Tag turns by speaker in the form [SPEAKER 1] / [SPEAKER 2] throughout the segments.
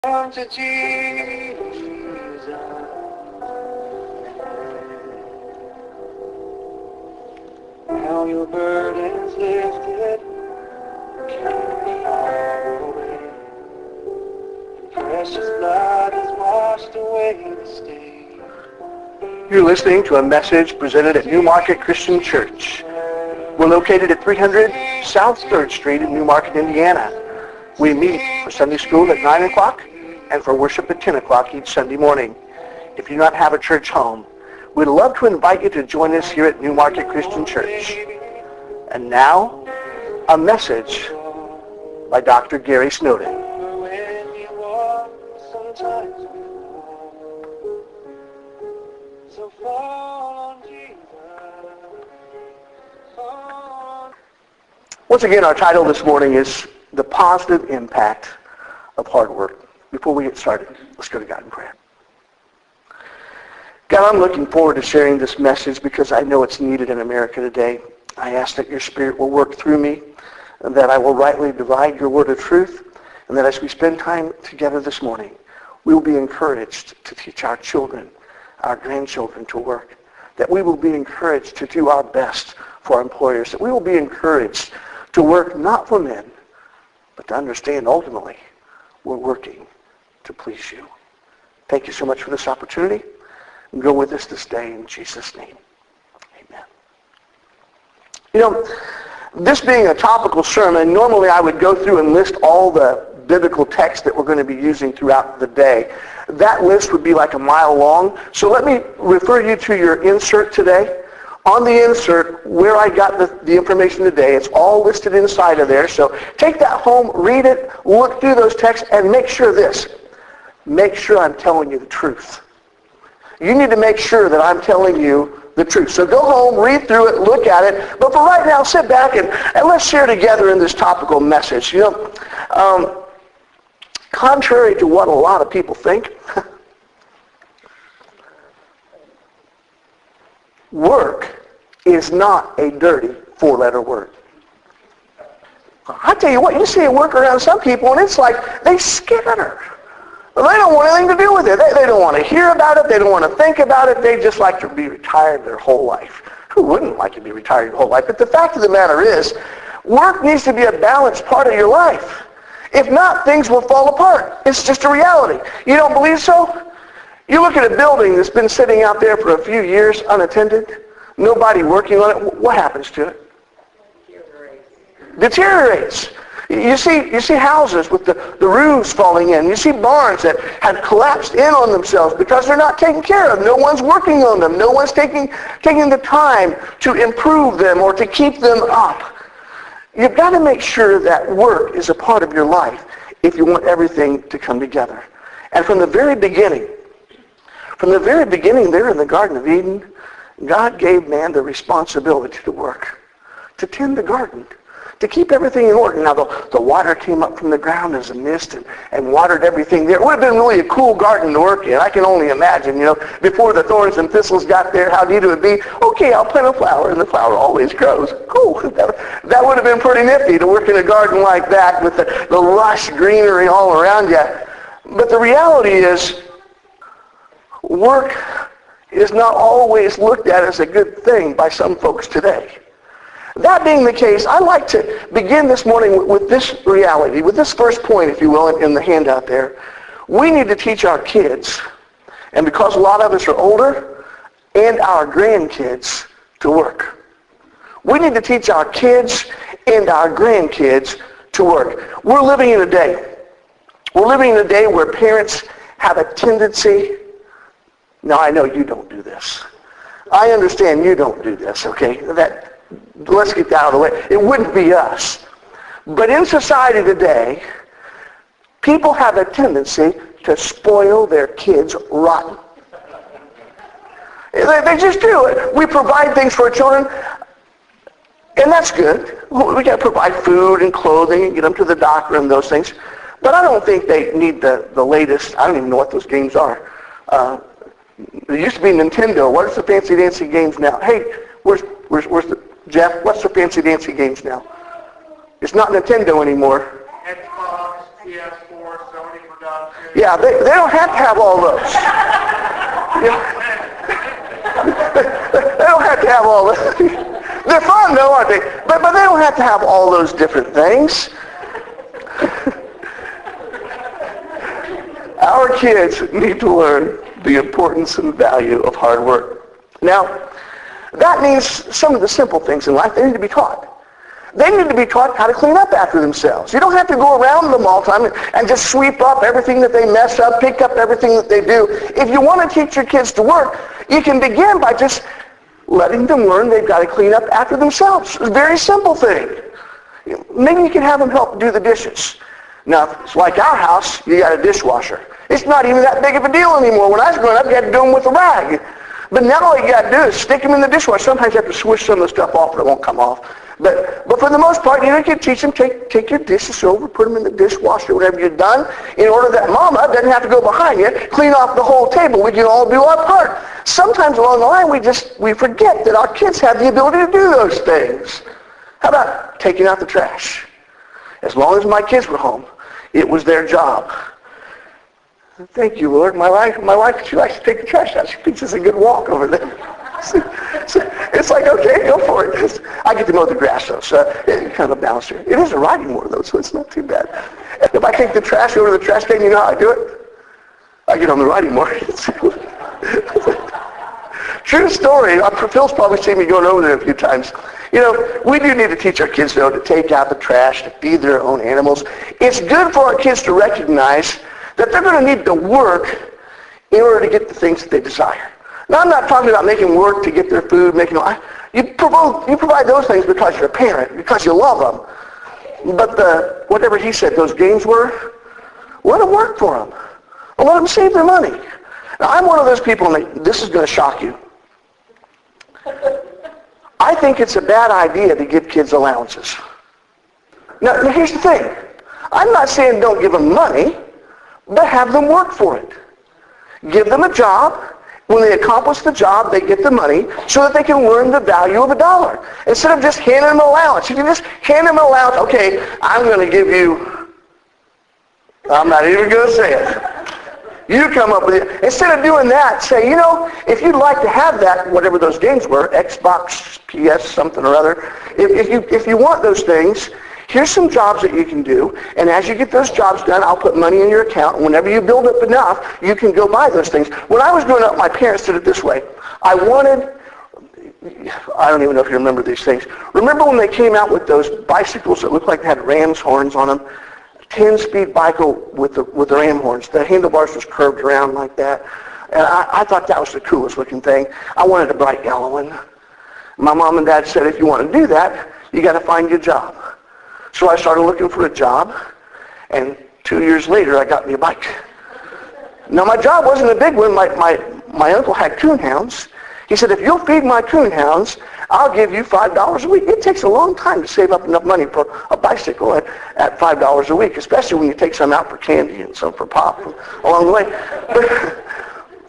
[SPEAKER 1] Come to Jesus. Now your burden's lifted. Carry all away. Precious blood has washed away the stain. You're listening to a message presented at New Market Christian Church. We're located at 300 South 3rd Street in New Market, Indiana. We meet for Sunday school at 9 o'clock and for worship at 10 o'clock each Sunday morning. If you do not have a church home, we'd love to invite you to join us here at New Market Christian Church. And now, a message by Dr. Gary Snowden. Once again, our title this morning is The Positive Impact of Hard Work. Before we get started, let's go to God in prayer. God, I'm looking forward to sharing this message because I know it's needed in America today. I ask that your Spirit will work through me, and that I will rightly divide your word of truth, and that as we spend time together this morning, we will be encouraged to teach our children, our grandchildren to work, that we will be encouraged to do our best for our employers, that we will be encouraged to work not for men, but to understand ultimately we're working to please you. Thank you so much for this opportunity. Go with us this day in Jesus' name. Amen. You know, this being a topical sermon, normally I would go through and list all the biblical text that we're going to be using throughout the day. That list would be like a mile long. So let me refer you to your insert today. On the insert, where I got the information today, it's all listed inside of there. So take that home, read it, look through those texts, and make sure this. Make sure I'm telling you the truth. You need to make sure that I'm telling you the truth. So go home, read through it, look at it. But for right now, sit back and let's share together in this topical message. You know, contrary to what a lot of people think, work is not a dirty four-letter word. I tell you what, you see it work around some people, and it's like they skitter. They don't want anything to do with it. They don't want to hear about it. They don't want to think about it. They just like to be retired their whole life. Who wouldn't like to be retired your whole life? But the fact of the matter is, work needs to be a balanced part of your life. If not, things will fall apart. It's just a reality. You don't believe so? You look at a building that's been sitting out there for a few years unattended, nobody working on it, what happens to it? Deteriorates. You see houses with the roofs falling in. You see barns that have collapsed in on themselves because they're not taken care of. No one's working on them. No one's taking the time to improve them or to keep them up. You've got to make sure that work is a part of your life if you want everything to come together. And from the very beginning there in the Garden of Eden, God gave man the responsibility to work, to tend the garden, to keep everything in order. Now, the water came up from the ground as a mist and watered everything there. It would have been really a cool garden to work in. I can only imagine, you know, before the thorns and thistles got there, how neat it would be. Okay, I'll plant a flower, and the flower always grows. Cool. That would have been pretty nifty to work in a garden like that with the lush greenery all around you. But the reality is, work is not always looked at as a good thing by some folks today. That being the case, I'd like to begin this morning with this reality, with this first point, if you will, in the handout there. We need to teach our kids, and because a lot of us are older, and our grandkids to work. We need to teach our kids and our grandkids to work. We're living in a day where parents have a tendency. Now, I know you don't do this. I understand you don't do this, okay? Let's get that out of the way. It wouldn't be us. But in society today, people have a tendency to spoil their kids rotten. They just do. We provide things for our children, and that's good. We got to provide food and clothing and get them to the doctor and those things. But I don't think they need the latest. I don't even know what those games are. There used to be Nintendo. What is the fancy dancy games now? Hey, where's the Jeff? What's the fancy dancy games now? It's not Nintendo anymore.
[SPEAKER 2] Xbox, PS4, Sony production.
[SPEAKER 1] Yeah, they don't have to have all those. Yeah. They don't have to have all those. They're fun though, aren't they? But they don't have to have all those different things. Our kids need to learn the importance and value of hard work. Now, that means some of the simple things in life, they need to be taught. They need to be taught how to clean up after themselves. You don't have to go around them all the time and just sweep up everything that they mess up, pick up everything that they do. If you want to teach your kids to work, you can begin by just letting them learn they've got to clean up after themselves. It's a very simple thing. Maybe you can have them help do the dishes. Now, it's like our house, you got a dishwasher. It's not even that big of a deal anymore. When I was growing up, you had to do them with a rag. But now all you got to do is stick them in the dishwasher. Sometimes you have to swish some of the stuff off, but it won't come off. But for the most part, you can teach them, take your dishes over, put them in the dishwasher, whatever you've done, in order that mama doesn't have to go behind you, clean off the whole table. We can all do our part. Sometimes along the line, we forget that our kids have the ability to do those things. How about taking out the trash? As long as my kids were home, it was their job. Thank you, Lord. My wife, she likes to take the trash out. She thinks it's a good walk over there. It's like, okay, go for it. I get to mow the grass, though, so it's kind of a balance here. It is a riding mower, though, so it's not too bad. And if I take the trash over to the trash can, you know how I do it? I get on the riding mower. True story. Phil's probably seen me going over there a few times. You know, we do need to teach our kids, though, to take out the trash, to feed their own animals. It's good for our kids to recognize that they're going to need to work in order to get the things that they desire. Now, I'm not talking about making work to get their food, you provide those things because you're a parent, because you love them. But whatever he said those games were, let them work for them. Or let them save their money. Now, I'm one of those people, and this is going to shock you. I think it's a bad idea to give kids allowances. Now, here's the thing. I'm not saying don't give them money, but have them work for it. Give them a job. When they accomplish the job, they get the money so that they can learn the value of a dollar. Instead of just handing them an allowance. You can just hand them an allowance. Okay, I'm going to give you, I'm not even going to say it. You come up with it. Instead of doing that, say, you know, if you'd like to have that, whatever those games were, Xbox, PS, something or other, if you want those things, here's some jobs that you can do, and as you get those jobs done, I'll put money in your account, and whenever you build up enough, you can go buy those things. When I was growing up, my parents did it this way. I don't even know if you remember these things. Remember when they came out with those bicycles that looked like they had ram's horns on them? 10-speed bicycle with the ram horns. The handlebars was curved around like that. And I thought that was the coolest looking thing. I wanted a bright yellow one. My mom and dad said, if you want to do that, you got to find your job. So I started looking for a job, and 2 years later, I got me a bike. Now, my job wasn't a big one. My uncle had coon hounds. He said, if you'll feed my coon hounds, I'll give you $5 a week. It takes a long time to save up enough money for a bicycle at $5 a week, especially when you take some out for candy and some for pop along the way.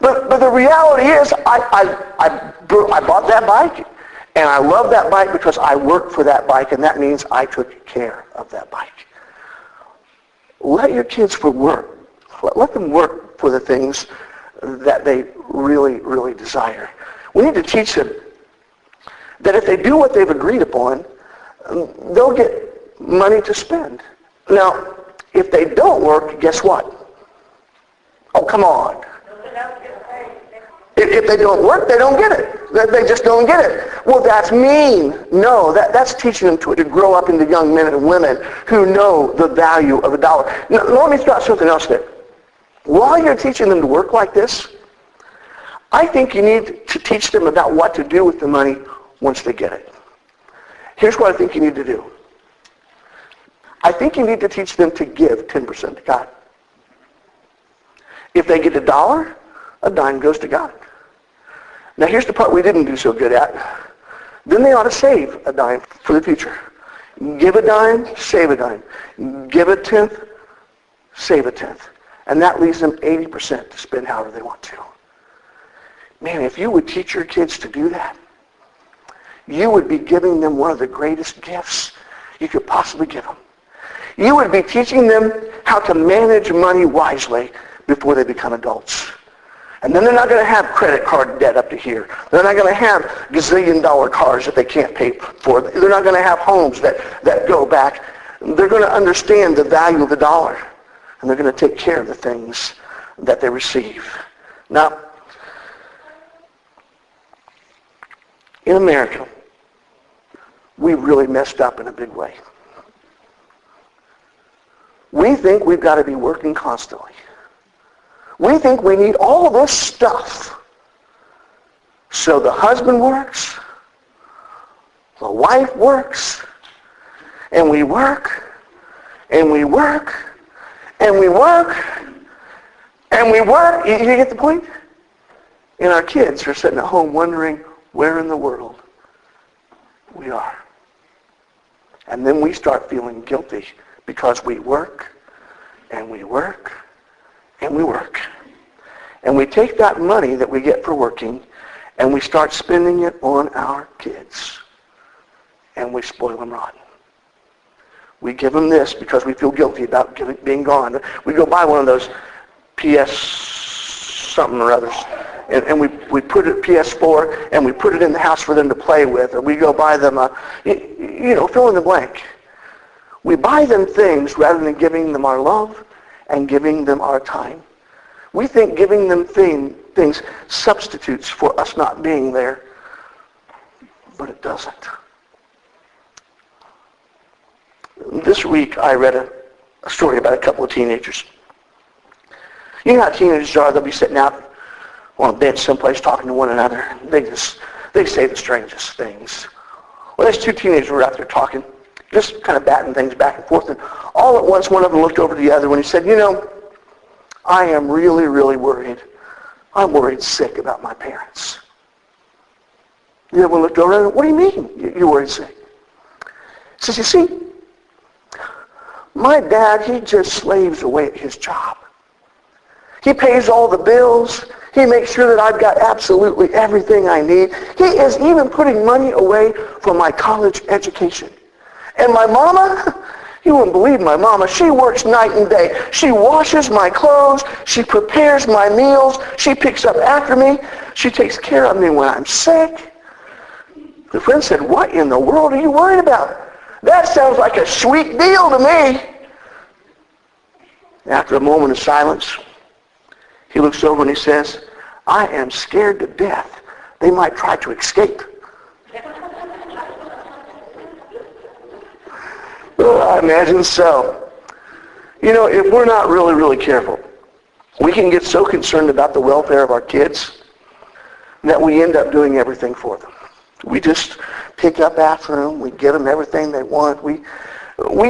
[SPEAKER 1] But the reality is, I bought that bike. And I love that bike because I worked for that bike, and that means I took care of that bike. Let your kids work. Let them work for the things that they really, really desire. We need to teach them that if they do what they've agreed upon, they'll get money to spend. Now, if they don't work, guess what? Oh, come on. If they don't work, they don't get it. They just don't get it. Well, that's mean. No, that's teaching them to grow up into young men and women who know the value of a dollar. Now, let me throw out something else there. While you're teaching them to work like this, I think you need to teach them about what to do with the money once they get it. Here's what I think you need to do. I think you need to teach them to give 10% to God. If they get $1, a dime goes to God. Now here's the part we didn't do so good at. Then they ought to save a dime for the future. Give a dime, save a dime. Give a tenth, save a tenth. And that leaves them 80% to spend however they want to. Man, if you would teach your kids to do that, you would be giving them one of the greatest gifts you could possibly give them. You would be teaching them how to manage money wisely, before they become adults. And then they're not going to have credit card debt up to here. They're not going to have gazillion-dollar cars that they can't pay for. They're not going to have homes that go back. They're going to understand the value of the dollar. And they're going to take care of the things that they receive. Now, in America, we really messed up in a big way. We think we've got to be working constantly. We think we need all this stuff. So the husband works, the wife works, and we work, and we work, and we work, and we work. You get the point? And our kids are sitting at home wondering where in the world we are. And then we start feeling guilty because we work, and we work, and we work. And we take that money that we get for working, and we start spending it on our kids. And we spoil them rotten. We give them this because we feel guilty about being gone. We go buy one of those PS something or others, and we put it PS4, and we put it in the house for them to play with, or we go buy them fill in the blank. We buy them things rather than giving them our love and giving them our time. We think giving them things substitutes for us not being there, but it doesn't. This week I read a story about a couple of teenagers. You know how teenagers are? They'll be sitting out on a bench someplace talking to one another. They say the strangest things. Well, these two teenagers were out there talking, just kind of batting things back and forth, and all at once one of them looked over to the other when he said, I am really, really worried. I'm worried sick about my parents. The other one looked over and said, what do you mean you're worried sick? He says, you see, my dad, he just slaves away at his job. He pays all the bills. He makes sure that I've got absolutely everything I need. He is even putting money away for my college education. And my mama, you wouldn't believe my mama. She works night and day. She washes my clothes. She prepares my meals. She picks up after me. She takes care of me when I'm sick. The friend said, what in the world are you worried about? That sounds like a sweet deal to me. After a moment of silence, he looks over and he says, I am scared to death. They might try to escape. Well, I imagine so. If we're not really, really careful, we can get so concerned about the welfare of our kids that we end up doing everything for them. We just pick up after them. We give them everything they want. We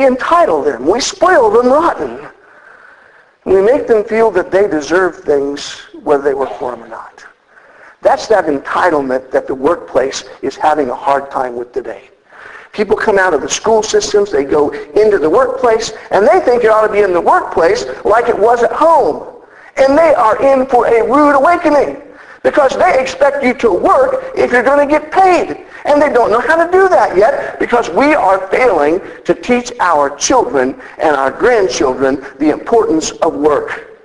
[SPEAKER 1] entitle them. We spoil them rotten. We make them feel that they deserve things whether they work for them or not. That's that entitlement that the workplace is having a hard time with today. People come out of the school systems, they go into the workplace, and they think it ought to be in the workplace like it was at home. And they are in for a rude awakening because they expect you to work if you're going to get paid. And they don't know how to do that yet because we are failing to teach our children and our grandchildren the importance of work.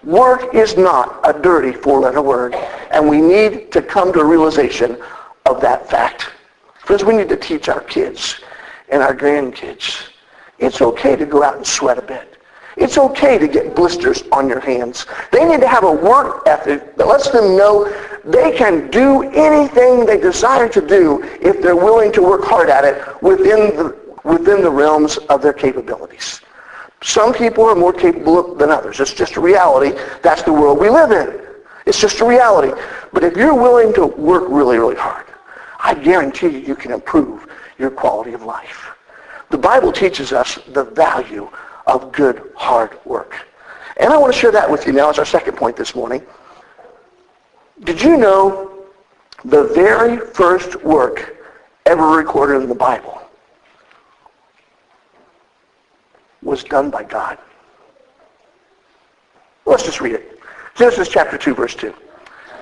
[SPEAKER 1] Work is not a dirty four-letter word, and we need to come to a realization of that fact. Friends, we need to teach our kids and our grandkids it's okay to go out and sweat a bit. It's okay to get blisters on your hands. They need to have a work ethic that lets them know they can do anything they desire to do if they're willing to work hard at it within the realms of their capabilities. Some people are more capable than others. It's just a reality. That's the world we live in. It's just a reality. But if you're willing to work really, really hard, I guarantee you can improve your quality of life. The Bible teaches us the value of good, hard work. And I want to share that with you now as our second point this morning. Did you know the very first work ever recorded in the Bible was done by God? Let's just read it. Genesis chapter 2, verse 2.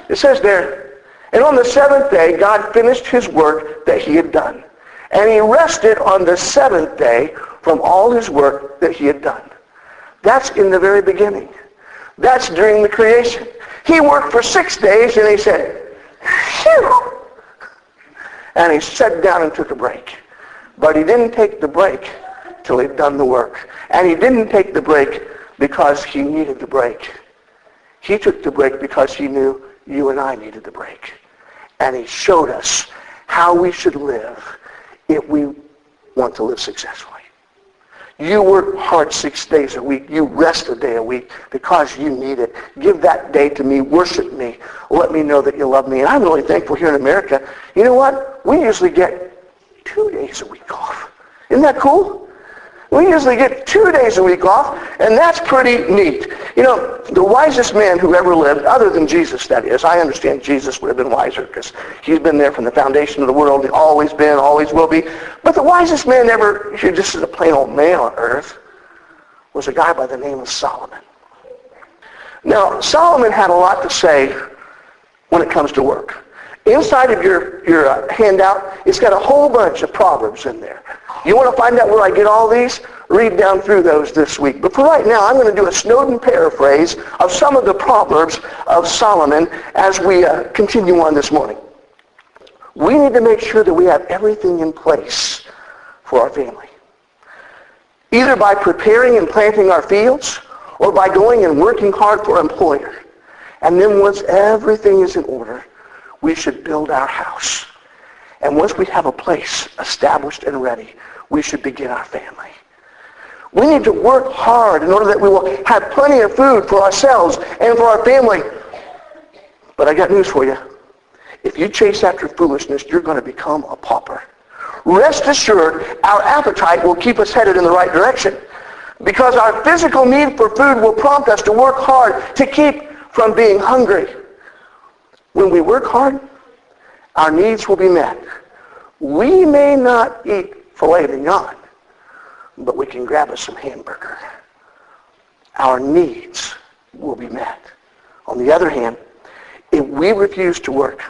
[SPEAKER 1] It says there, "And on the seventh day God finished his work that he had done. And he rested on the seventh day from all his work that he had done." That's in the very beginning. That's during the creation. He worked for 6 days and he said, phew! And he sat down and took a break. But he didn't take the break till he'd done the work. And he didn't take the break because he needed the break. He took the break because he knew you and I needed the break. And he showed us how we should live if we want to live successfully. You work hard 6 days a week. You rest a day a week because you need it. Give that day to me. Worship me. Let me know that you love me. And I'm really thankful here in America. You know what? We usually get 2 days a week off. Isn't that cool? We usually get 2 days a week off, and that's pretty neat. You know, the wisest man who ever lived, other than Jesus, that is. I understand Jesus would have been wiser because he's been there from the foundation of the world. He's always been, always will be. But the wisest man ever, just as a plain old man on earth, was a guy by the name of Solomon. Now, Solomon had a lot to say when it comes to work. Inside of your handout, it's got a whole bunch of Proverbs in there. You want to find out where I get all these? Read down through those this week. But for right now, I'm going to do a Snowden paraphrase of some of the Proverbs of Solomon as we continue on this morning. We need to make sure that we have everything in place for our family. Either by preparing and planting our fields, or by going and working hard for our employer. And then once everything is in order, we should build our house. And once we have a place established and ready, we should begin our family. We need to work hard in order that we will have plenty of food for ourselves and for our family. But I got news for you. If you chase after foolishness, you're going to become a pauper. Rest assured, our appetite will keep us headed in the right direction. Because our physical need for food will prompt us to work hard to keep from being hungry. When we work hard, our needs will be met. We may not eat filet mignon, but we can grab us some hamburger. Our needs will be met. On the other hand, if we refuse to work,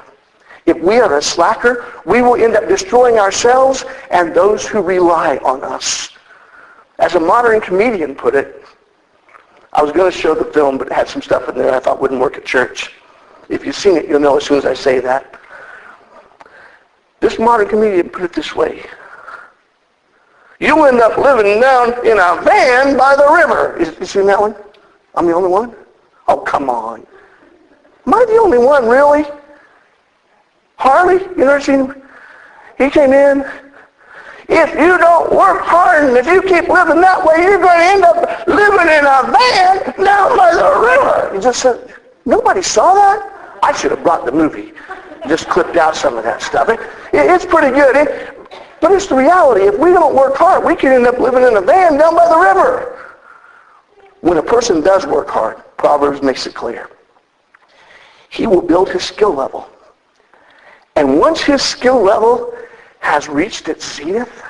[SPEAKER 1] if we are a slacker, we will end up destroying ourselves and those who rely on us. As a modern comedian put it, I was going to show the film, but it had some stuff in there I thought wouldn't work at church. If you've seen it, you'll know as soon as I say that. This modern comedian put it this way. You'll end up living down in a van by the river. You seen that one? I'm the only one? Oh, come on. Am I the only one, really? Harley, you never seen him? He came in. If you don't work hard and if you keep living that way, you're going to end up living in a van down by the river. He just said, nobody saw that? I should have brought the movie. Just clipped out some of that stuff. It's pretty good. But it's the reality. If we don't work hard, we can end up living in a van down by the river. When a person does work hard, Proverbs makes it clear. He will build his skill level. And once his skill level has reached its zenith,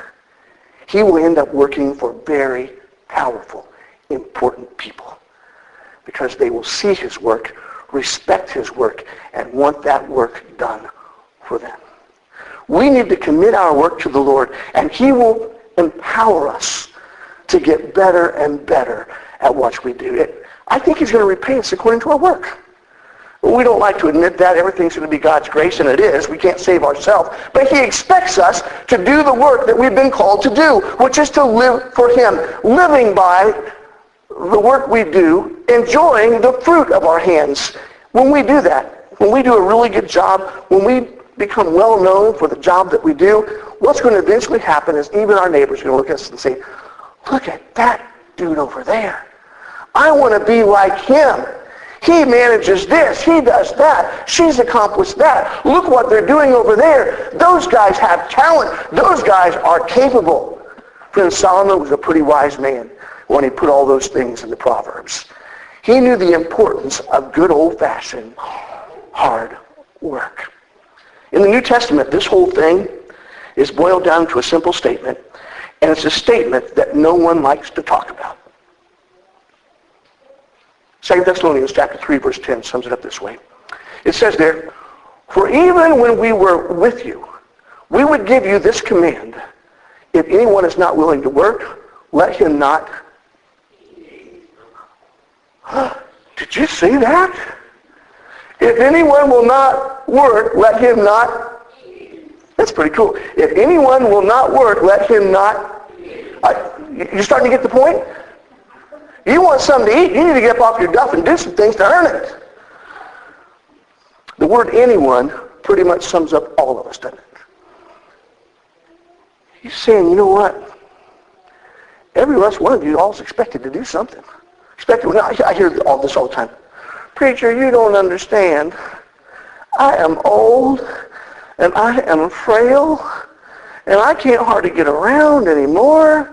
[SPEAKER 1] he will end up working for very powerful, important people. Because they will see his work, respect his work, and want that work done for them. We need to commit our work to the Lord, and he will empower us to get better and better at what we do. I think he's going to repay us according to our work. We don't like to admit that. Everything's going to be God's grace, and it is. We can't save ourselves. But he expects us to do the work that we've been called to do, which is to live for him, living by the work we do, enjoying the fruit of our hands. When we do that, when we do a really good job, when we become well known for the job that we do, what's going to eventually happen is even our neighbors are going to look at us and say, look at that dude over there. I want to be like him. He manages this. He does that. She's accomplished that. Look what they're doing over there. Those guys have talent. Those guys are capable. Friend, Solomon was a pretty wise man when he put all those things in the Proverbs. He knew the importance of good old-fashioned hard work. In the New Testament, this whole thing is boiled down to a simple statement, and it's a statement that no one likes to talk about. 2 Thessalonians chapter 3, verse 10 sums it up this way. It says there, for even when we were with you, we would give you this command. If anyone is not willing to work, let him not Did you see that? If anyone will not work, let him not. That's pretty cool. If anyone will not work, let him not. You're starting to get the point? You want something to eat, you need to get up off your duff and do some things to earn it. The word anyone pretty much sums up all of us, doesn't it? He's saying, you know what? Every last one of you all is expected to do something. I hear all this all the time. Preacher, you don't understand. I am old, and I am frail, and I can't hardly get around anymore.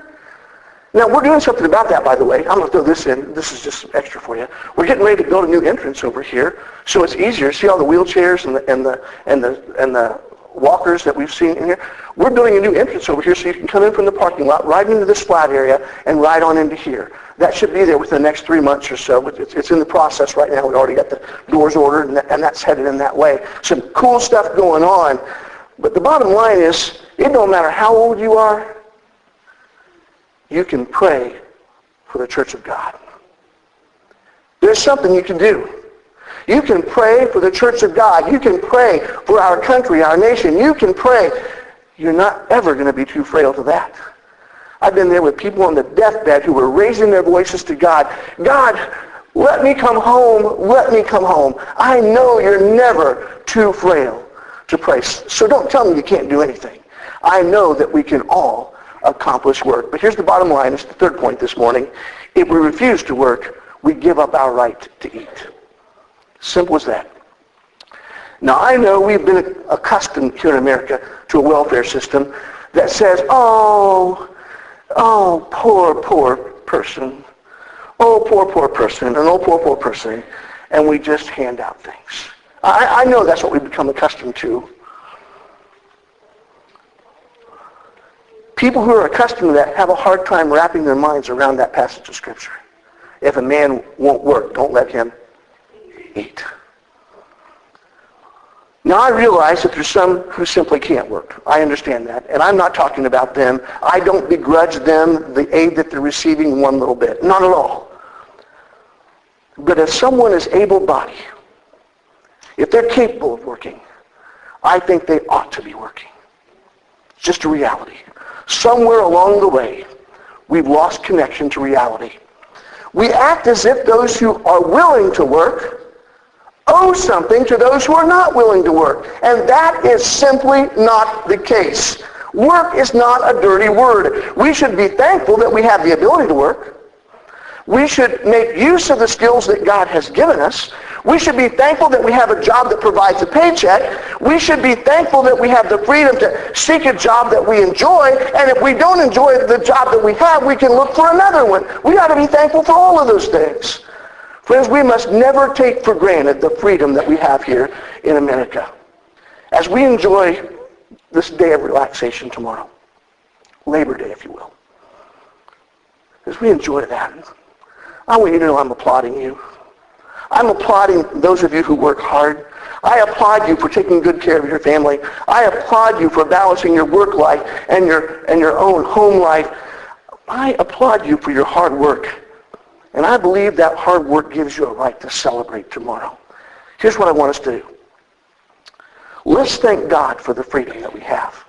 [SPEAKER 1] Now, we're doing something about that, by the way. I'm going to throw this in. This is just extra for you. We're getting ready to build a new entrance over here, so it's easier. See all the wheelchairs and the walkers that we've seen in here? We're building a new entrance over here so you can come in from the parking lot, right into this flat area, and ride on into here. That should be there within the next 3 months or so. It's in the process right now. We already got the doors ordered, and that's headed in that way. Some cool stuff going on. But the bottom line is, it don't matter how old you are, you can pray for the church of God. There's something you can do. You can pray for the church of God. You can pray for our country, our nation. You can pray. You're not ever going to be too frail to that. I've been there with people on the deathbed who were raising their voices to God. God, let me come home. Let me come home. I know you're never too frail to pray. So don't tell me you can't do anything. I know that we can all accomplish work. But here's the bottom line. It's the third point this morning. If we refuse to work, we give up our right to eat. Simple as that. Now, I know we've been accustomed here in America to a welfare system that says, oh, poor person. Oh, poor person. And oh, poor person. And we just hand out things. I know that's what we've become accustomed to. People who are accustomed to that have a hard time wrapping their minds around that passage of Scripture. If a man won't work, don't let him eat. Now, I realize that there's some who simply can't work. I understand that. And I'm not talking about them. I don't begrudge them the aid that they're receiving one little bit. Not at all. But if someone is able-bodied, if they're capable of working, I think they ought to be working. It's just a reality. Somewhere along the way, we've lost connection to reality. We act as if those who are willing to work owe something to those who are not willing to work. And that is simply not the case. Work is not a dirty word. We should be thankful that we have the ability to work. We should make use of the skills that God has given us. We should be thankful that we have a job that provides a paycheck. We should be thankful that we have the freedom to seek a job that we enjoy. And if we don't enjoy the job that we have, we can look for another one. We ought to be thankful for all of those things. Friends, we must never take for granted the freedom that we have here in America. As we enjoy this day of relaxation tomorrow, Labor Day, if you will, as we enjoy that, I want you to know I'm applauding you. I'm applauding those of you who work hard. I applaud you for taking good care of your family. I applaud you for balancing your work life and your own home life. I applaud you for your hard work. And I believe that hard work gives you a right to celebrate tomorrow. Here's what I want us to do. Let's thank God for the freedom that we have.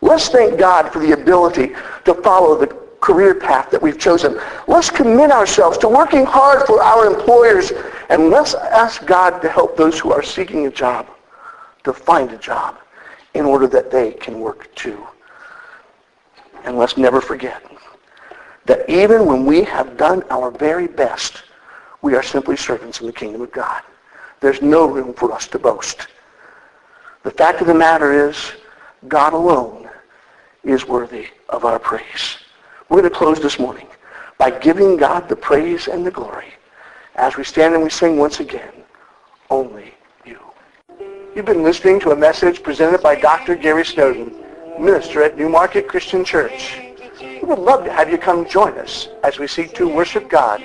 [SPEAKER 1] Let's thank God for the ability to follow the career path that we've chosen. Let's commit ourselves to working hard for our employers, and let's ask God to help those who are seeking a job to find a job in order that they can work too. And let's never forget that even when we have done our very best, we are simply servants in the kingdom of God. There's no room for us to boast. The fact of the matter is, God alone is worthy of our praise. We're going to close this morning by giving God the praise and the glory as we stand and we sing once again, Only You. You've been listening to a message presented by Dr. Gary Snowden, minister at New Market Christian Church. We would love to have you come join us as we seek to worship God,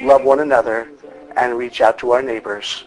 [SPEAKER 1] love one another, and reach out to our neighbors.